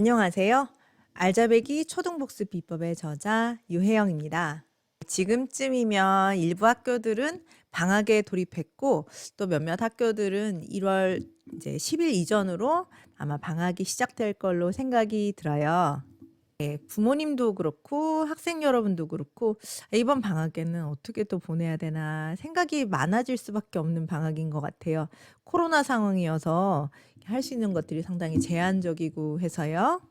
안녕하세요. 알짜배기 초등복습 비법의 저자 유혜영입니다. 지금쯤이면 일부 학교들은 방학에 돌입했고 또 몇몇 학교들은 1월 이제 10일 이전으로 아마 방학이 시작될 걸로 생각이 들어요. 네, 부모님도 그렇고 학생 여러분도 그렇고 이번 방학에는 어떻게 또 보내야 되나 생각이 많아질 수밖에 없는 방학인 것 같아요. 코로나 상황이어서 할 수 있는 것들이 상당히 제한적이고 해서요.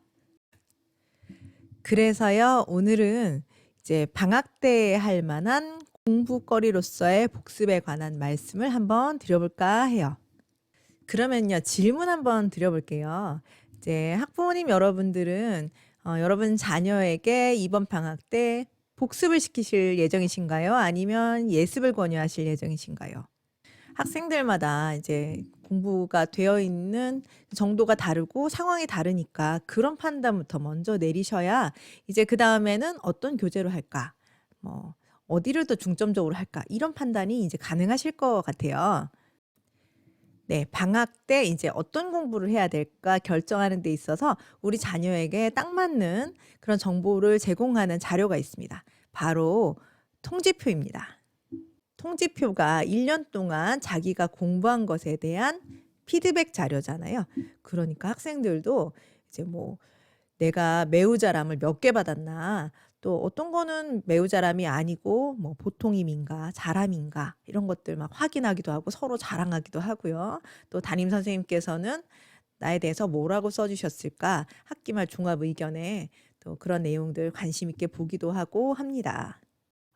그래서요, 오늘은 이제 방학 때 할 만한 공부거리로서의 복습에 관한 말씀을 한번 드려볼까 해요. 그러면요, 질문 한번 드려볼게요. 이제 학부모님 여러분들은 여러분 자녀에게 이번 방학 때 복습을 시키실 예정이신가요? 아니면 예습을 권유하실 예정이신가요? 학생들마다 이제 공부가 되어 있는 정도가 다르고 상황이 다르니까 그런 판단부터 먼저 내리셔야 이제 그다음에는 어떤 교재로 할까? 뭐 어디를 더 중점적으로 할까? 이런 판단이 이제 가능하실 것 같아요. 네, 방학 때 이제 어떤 공부를 해야 될까 결정하는 데 있어서 우리 자녀에게 딱 맞는 그런 정보를 제공하는 자료가 있습니다. 바로 통지표입니다. 통지표가 1년 동안 자기가 공부한 것에 대한 피드백 자료잖아요. 그러니까 학생들도 이제 뭐 내가 매우 잘함을 몇 개 받았나, 또 어떤 거는 매우 잘함이 아니고 뭐 보통임인가, 잘함인가 이런 것들 막 확인하기도 하고 서로 자랑하기도 하고요. 또 담임 선생님께서는 나에 대해서 뭐라고 써주셨을까? 학기말 종합 의견에 또 그런 내용들 관심 있게 보기도 하고 합니다.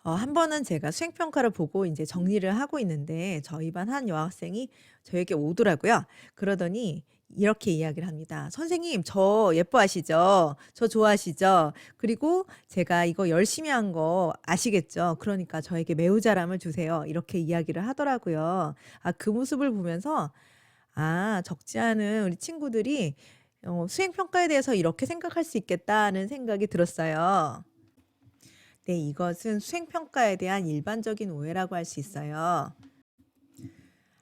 한 번은 제가 수행평가를 보고 이제 정리를 하고 있는데 저희 반 한 여학생이 저에게 오더라고요. 그러더니 이렇게 이야기를 합니다. "선생님 저 예뻐하시죠? 저 좋아하시죠? 그리고 제가 이거 열심히 한 거 아시겠죠? 그러니까 저에게 매우 잘함을 주세요." 이렇게 이야기를 하더라고요. 그 모습을 보면서 적지 않은 우리 친구들이 수행평가에 대해서 이렇게 생각할 수 있겠다는 생각이 들었어요. 네, 이것은 수행평가에 대한 일반적인 오해라고 할 수 있어요.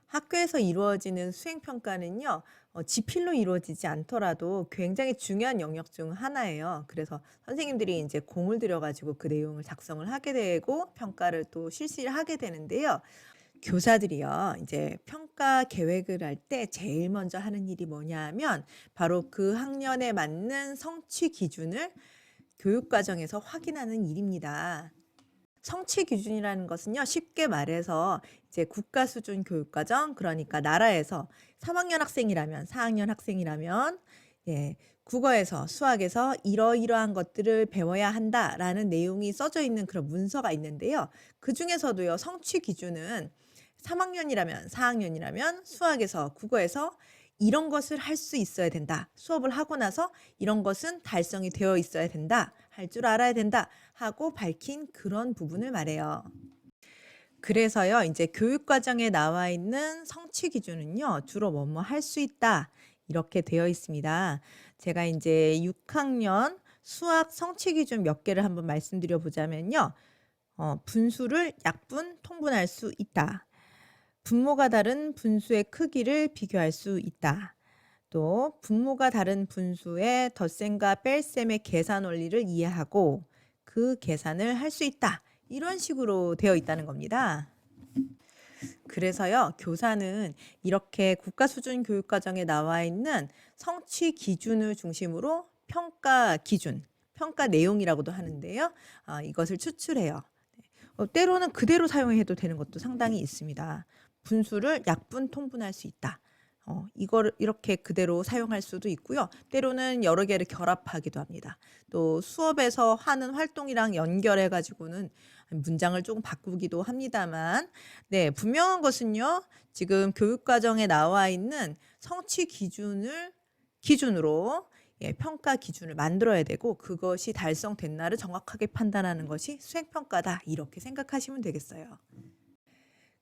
학교에서 이루어지는 수행평가는요, 지필로 이루어지지 않더라도 굉장히 중요한 영역 중 하나예요. 그래서 선생님들이 이제 공을 들여가지고 그 내용을 작성을 하게 되고 평가를 또 실시를 하게 되는데요. 교사들이요, 이제 평가 계획을 할 때 제일 먼저 하는 일이 뭐냐 하면 바로 그 학년에 맞는 성취 기준을 교육과정에서 확인하는 일입니다. 성취 기준이라는 것은요, 쉽게 말해서 이제 국가 수준 교육과정, 그러니까 나라에서 3학년 학생이라면, 4학년 학생이라면, 예, 국어에서, 수학에서 이러이러한 것들을 배워야 한다라는 내용이 써져 있는 그런 문서가 있는데요. 그 중에서도요, 성취 기준은 3학년이라면, 4학년이라면 수학에서, 국어에서 이런 것을 할 수 있어야 된다. 수업을 하고 나서 이런 것은 달성이 되어 있어야 된다. 할 줄 알아야 된다. 하고 밝힌 그런 부분을 말해요. 그래서요, 이제 교육 과정에 나와 있는 성취 기준은요, 주로 뭐뭐 할 수 있다. 이렇게 되어 있습니다. 제가 이제 6학년 수학 성취 기준 몇 개를 한번 말씀드려 보자면요. 분수를 약분, 통분할 수 있다. 분모가 다른 분수의 크기를 비교할 수 있다. 또 분모가 다른 분수의 덧셈과 뺄셈의 계산 원리를 이해하고 그 계산을 할 수 있다. 이런 식으로 되어 있다는 겁니다. 그래서요, 교사는 이렇게 국가 수준 교육 과정에 나와 있는 성취 기준을 중심으로 평가 기준, 평가 내용이라고도 하는데요. 이것을 추출해요. 때로는 그대로 사용해도 되는 것도 상당히 있습니다. 분수를 약분, 통분할 수 있다. 이거를 이렇게 그대로 사용할 수도 있고요. 때로는 여러 개를 결합하기도 합니다. 또 수업에서 하는 활동이랑 연결해 가지고는 문장을 조금 바꾸기도 합니다만, 네, 분명한 것은요. 지금 교육 과정에 나와 있는 성취 기준을 기준으로 평가 기준을 만들어야 되고 그것이 달성됐나를 정확하게 판단하는 것이 수행평가다. 이렇게 생각하시면 되겠어요.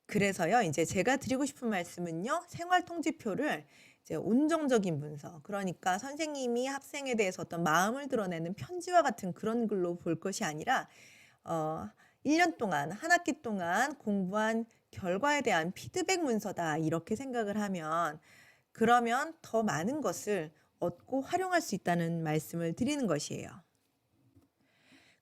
그래서요, 이제 제가 드리고 싶은 말씀은요, 생활 통지표를 이제 온정적인 문서, 그러니까 선생님이 학생에 대해서 어떤 마음을 드러내는 편지와 같은 그런 글로 볼 것이 아니라, 어, 1년 동안, 한 학기 동안 공부한 결과에 대한 피드백 문서다. 이렇게 생각을 하면, 그러면 더 많은 것을 얻고 활용할 수 있다는 말씀을 드리는 것이에요.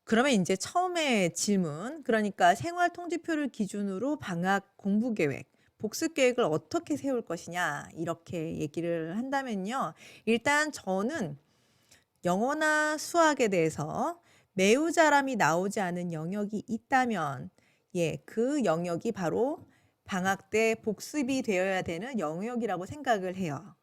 그러면 이제 처음에 질문, 그러니까 생활 통지표를 기준으로 방학 공부 계획, 복습 계획을 어떻게 세울 것이냐, 이렇게 얘기를 한다면요. 일단 저는 영어나 수학에 대해서 매우 잘함이 나오지 않은 영역이 있다면, 그 영역이 바로 방학 때 복습이 되어야 되는 영역이라고 생각을 해요.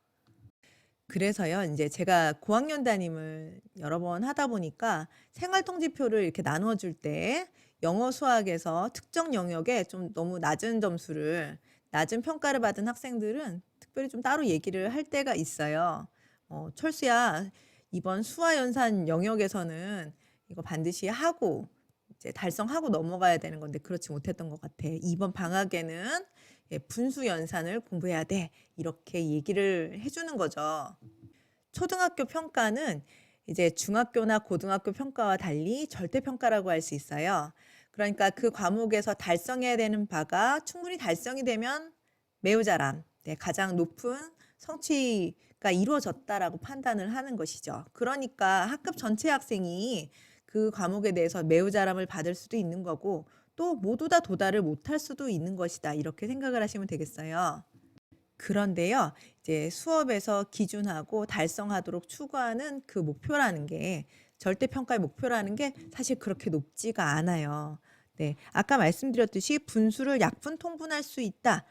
그래서요, 이제 제가 고학년 담임을 여러 번 하다 보니까 생활 통지표를 이렇게 나눠줄 때 영어 수학에서 특정 영역에 좀 너무 낮은 평가를 받은 학생들은 특별히 좀 따로 얘기를 할 때가 있어요. 철수야, 이번 수화연산 영역에서는 이거 반드시 하고 이제 달성하고 넘어가야 되는 건데 그렇지 못했던 것 같아. 이번 방학에는 분수 연산을 공부해야 돼. 이렇게 얘기를 해주는 거죠. 초등학교 평가는 이제 중학교나 고등학교 평가와 달리 절대평가라고 할 수 있어요. 그러니까 그 과목에서 달성해야 되는 바가 충분히 달성이 되면 매우 잘함, 가장 높은 성취가 이루어졌다라고 판단을 하는 것이죠. 그러니까 학급 전체 학생이 그 과목에 대해서 매우 잘함을 받을 수도 있는 거고 또 모두 다 도달을 못할 수도 있는 것이다. 이렇게 생각을 하시면 되겠어요. 그런데요, 이제 수업에서 기준하고 달성하도록 추구하는 그 목표라는 게 절대평가의 목표라는 게 사실 그렇게 높지가 않아요. 네, 아까 말씀드렸듯이 분수를 약분 통분할 수 있다.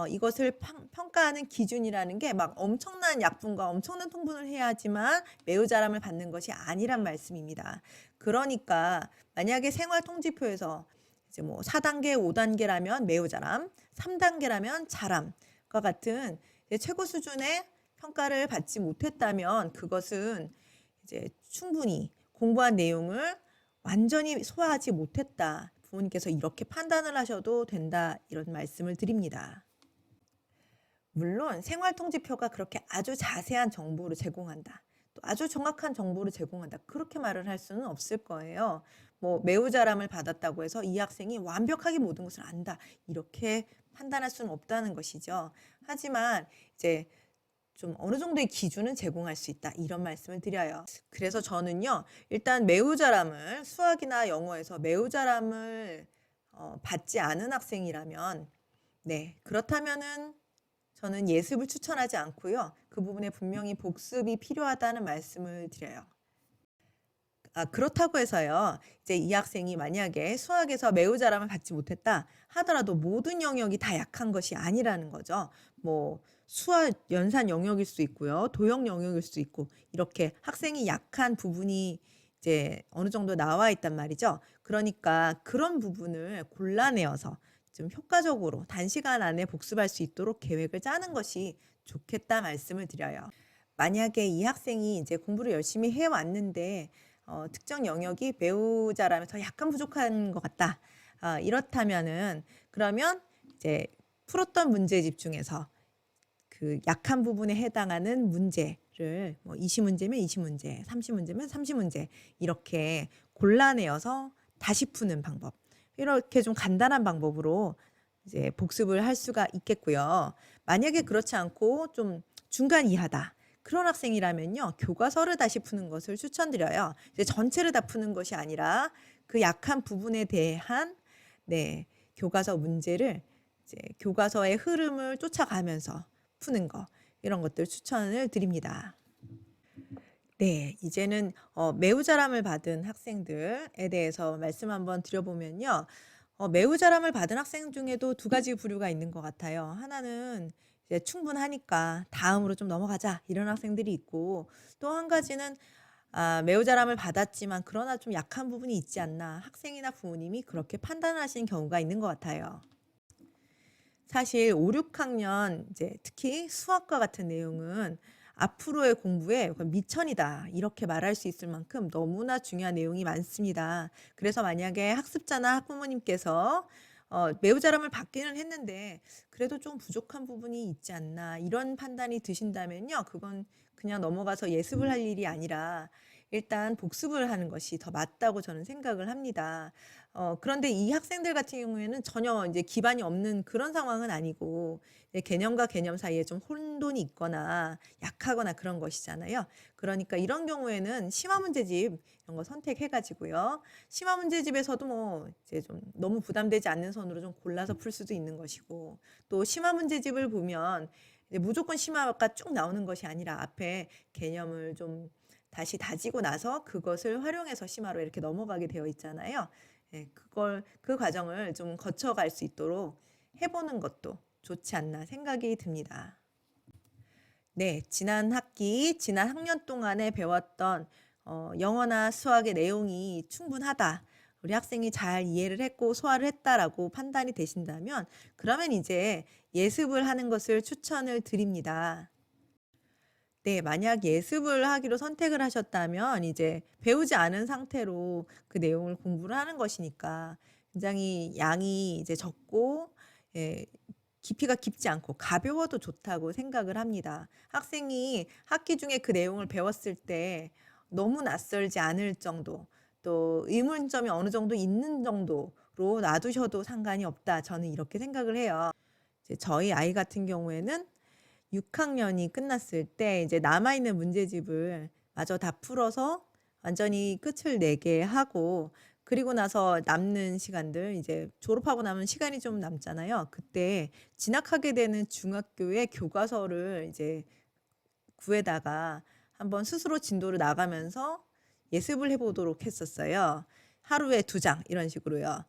이것을 평가하는 기준이라는 게 막 엄청난 약분과 엄청난 통분을 해야지만 매우 잘함을 받는 것이 아니란 말씀입니다. 그러니까 만약에 생활통지표에서 이제 뭐 4단계, 5단계라면 매우 잘함, 3단계라면 잘함과 같은 최고 수준의 평가를 받지 못했다면 그것은 이제 충분히 공부한 내용을 완전히 소화하지 못했다. 부모님께서 이렇게 판단을 하셔도 된다. 이런 말씀을 드립니다. 물론 생활통지표가 그렇게 아주 자세한 정보를 제공한다. 또 아주 정확한 정보를 제공한다. 그렇게 말을 할 수는 없을 거예요. 뭐 매우 잘함을 받았다고 해서 이 학생이 완벽하게 모든 것을 안다. 이렇게 판단할 수는 없다는 것이죠. 하지만 이제 좀 어느 정도의 기준은 제공할 수 있다. 이런 말씀을 드려요. 그래서 저는요. 일단 매우 잘함을 수학이나 영어에서 매우 잘함을 받지 않은 학생이라면 그렇다면은 저는 예습을 추천하지 않고요. 그 부분에 분명히 복습이 필요하다는 말씀을 드려요. 그렇다고 해서요. 이제 이 학생이 만약에 수학에서 매우 잘함을 받지 못했다 하더라도 모든 영역이 다 약한 것이 아니라는 거죠. 뭐 수학 연산 영역일 수 있고요. 도형 영역일 수 있고 이렇게 학생이 약한 부분이 이제 어느 정도 나와 있단 말이죠. 그러니까 그런 부분을 골라내어서 좀 효과적으로 단시간 안에 복습할 수 있도록 계획을 짜는 것이 좋겠다 말씀을 드려요. 만약에 이 학생이 이제 공부를 열심히 해왔는데 특정 영역이 매우 잘하면서 약간 부족한 것 같다. 이렇다면은 그러면 이제 풀었던 문제에 집중해서 그 약한 부분에 해당하는 문제를 뭐 20문제면 20문제, 30문제면 30문제 이렇게 골라내어서 다시 푸는 방법. 이렇게 좀 간단한 방법으로 이제 복습을 할 수가 있겠고요. 만약에 그렇지 않고 좀 중간 이하다. 그런 학생이라면요. 교과서를 다시 푸는 것을 추천드려요. 이제 전체를 다 푸는 것이 아니라 그 약한 부분에 대한 교과서 문제를 이제 교과서의 흐름을 쫓아가면서 푸는 거 이런 것들 추천을 드립니다. 이제는 매우 잘함을 받은 학생들에 대해서 말씀 한번 드려보면요. 매우 잘함을 받은 학생 중에도 두 가지 부류가 있는 것 같아요. 하나는 이제 충분하니까 다음으로 좀 넘어가자 이런 학생들이 있고 또 한 가지는 매우 잘함을 받았지만 그러나 좀 약한 부분이 있지 않나 학생이나 부모님이 그렇게 판단하시는 경우가 있는 것 같아요. 사실 5, 6학년 이제 특히 수학과 같은 내용은 앞으로의 공부에 미천이다 이렇게 말할 수 있을 만큼 너무나 중요한 내용이 많습니다. 그래서 만약에 학습자나 학부모님께서 매우 잘함을 받기는 했는데 그래도 좀 부족한 부분이 있지 않나 이런 판단이 드신다면요. 그건 그냥 넘어가서 예습을 할 일이 아니라 일단 복습을 하는 것이 더 맞다고 저는 생각을 합니다. 그런데 이 학생들 같은 경우에는 전혀 이제 기반이 없는 그런 상황은 아니고 개념과 개념 사이에 좀 혼돈이 있거나 약하거나 그런 것이잖아요. 그러니까 이런 경우에는 심화 문제집 이런 거 선택해 가지고요. 심화 문제집에서도 뭐 이제 좀 너무 부담되지 않는 선으로 좀 골라서 풀 수도 있는 것이고, 또 심화 문제집을 보면 이제 무조건 심화가 쭉 나오는 것이 아니라 앞에 개념을 좀 다시 다지고 나서 그것을 활용해서 심화로 이렇게 넘어가게 되어 있잖아요. 예, 그 과정을 좀 거쳐갈 수 있도록 해보는 것도 좋지 않나 생각이 듭니다. 네, 지난 학년 동안에 배웠던 영어나 수학의 내용이 충분하다. 우리 학생이 잘 이해를 했고 소화를 했다라고 판단이 되신다면, 그러면 이제 예습을 하는 것을 추천을 드립니다. 네, 만약 예습을 하기로 선택을 하셨다면 이제 배우지 않은 상태로 그 내용을 공부를 하는 것이니까 굉장히 양이 이제 적고, 예, 깊이가 깊지 않고 가벼워도 좋다고 생각을 합니다. 학생이 학기 중에 그 내용을 배웠을 때 너무 낯설지 않을 정도, 또 의문점이 어느 정도 있는 정도로 놔두셔도 상관이 없다. 저는 이렇게 생각을 해요. 이제 저희 아이 같은 경우에는 6학년이 끝났을 때 이제 남아있는 문제집을 마저 다 풀어서 완전히 끝을 내게 하고, 그리고 나서 남는 시간들 이제 졸업하고 나면 시간이 좀 남잖아요. 그때 진학하게 되는 중학교의 교과서를 이제 구해다가 한번 스스로 진도를 나가면서 예습을 해보도록 했었어요. 하루에 2장 이런 식으로요.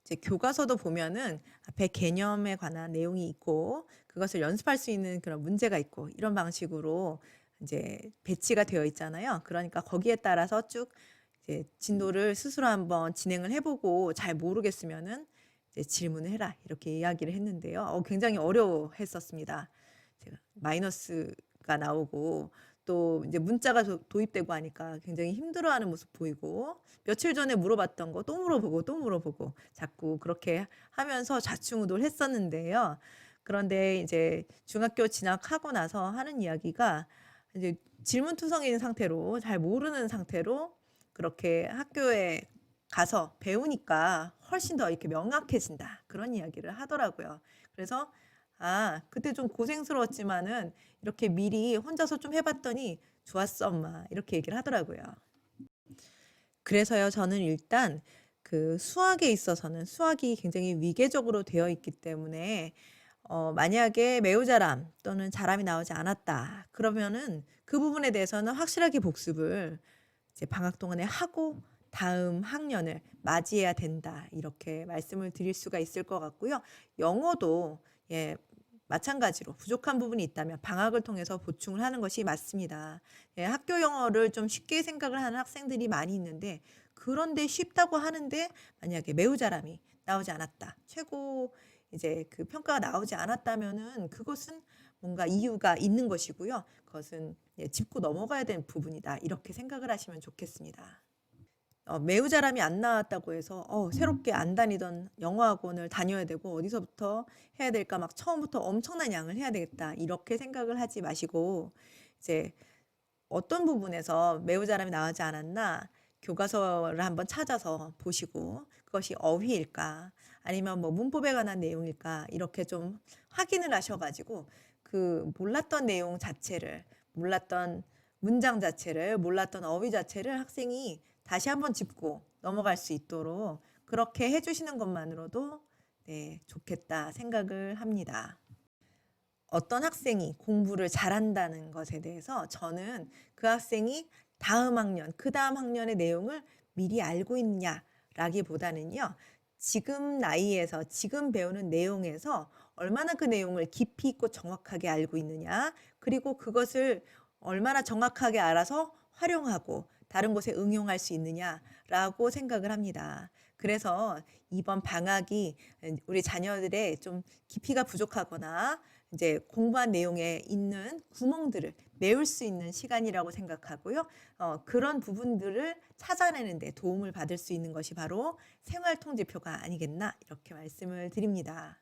이제 교과서도 보면은 앞에 개념에 관한 내용이 있고 그것을 연습할 수 있는 그런 문제가 있고 이런 방식으로 이제 배치가 되어 있잖아요. 그러니까 거기에 따라서 쭉 이제 진도를 스스로 한번 진행을 해보고 잘 모르겠으면은 이제 질문을 해라 이렇게 이야기를 했는데요. 굉장히 어려워했었습니다. 제가 마이너스가 나오고 또 이제 문자가 도입되고 하니까 굉장히 힘들어하는 모습 보이고, 며칠 전에 물어봤던 거 또 물어보고 또 물어보고 자꾸 그렇게 하면서 좌충우돌했었는데요. 그런데 이제 중학교 진학하고 나서 하는 이야기가 이제 질문투성인 상태로 잘 모르는 상태로 그렇게 학교에 가서 배우니까 훨씬 더 이렇게 명확해진다. 그런 이야기를 하더라고요. 그래서 그때 좀 고생스러웠지만은 이렇게 미리 혼자서 좀 해봤더니 좋았어, 엄마. 이렇게 얘기를 하더라고요. 그래서요, 저는 일단 그 수학에 있어서는 수학이 굉장히 위계적으로 되어 있기 때문에 만약에 매우 잘함 또는 잘함이 나오지 않았다. 그러면은 그 부분에 대해서는 확실하게 복습을 이제 방학 동안에 하고 다음 학년을 맞이해야 된다. 이렇게 말씀을 드릴 수가 있을 것 같고요. 영어도 예, 마찬가지로 부족한 부분이 있다면 방학을 통해서 보충을 하는 것이 맞습니다. 예, 학교 영어를 좀 쉽게 생각을 하는 학생들이 많이 있는데, 그런데 쉽다고 하는데 만약에 매우 잘함이 나오지 않았다. 최고 이제 그 평가가 나오지 않았다면은 그것은 뭔가 이유가 있는 것이고요. 그것은 짚고 넘어가야 되는 부분이다. 이렇게 생각을 하시면 좋겠습니다. 매우 잘함이 안 나왔다고 해서 새롭게 안 다니던 영어 학원을 다녀야 되고 어디서부터 해야 될까 막 처음부터 엄청난 양을 해야 되겠다 이렇게 생각을 하지 마시고, 이제 어떤 부분에서 매우 잘함이 나오지 않았나 교과서를 한번 찾아서 보시고 그것이 어휘일까 아니면 뭐 문법에 관한 내용일까 이렇게 좀 확인을 하셔가지고 그 몰랐던 내용 자체를, 몰랐던 문장 자체를, 몰랐던 어휘 자체를 학생이 다시 한번 짚고 넘어갈 수 있도록 그렇게 해주시는 것만으로도 네, 좋겠다 생각을 합니다. 어떤 학생이 공부를 잘한다는 것에 대해서 저는 그 학생이 다음 학년, 그 다음 학년의 내용을 미리 알고 있냐라기보다는요, 지금 나이에서 지금 배우는 내용에서 얼마나 그 내용을 깊이 있고 정확하게 알고 있느냐, 그리고 그것을 얼마나 정확하게 알아서 활용하고 다른 곳에 응용할 수 있느냐라고 생각을 합니다. 그래서 이번 방학이 우리 자녀들의 좀 깊이가 부족하거나 이제 공부한 내용에 있는 구멍들을 메울 수 있는 시간이라고 생각하고요. 그런 부분들을 찾아내는 데 도움을 받을 수 있는 것이 바로 생활통제표가 아니겠나 이렇게 말씀을 드립니다.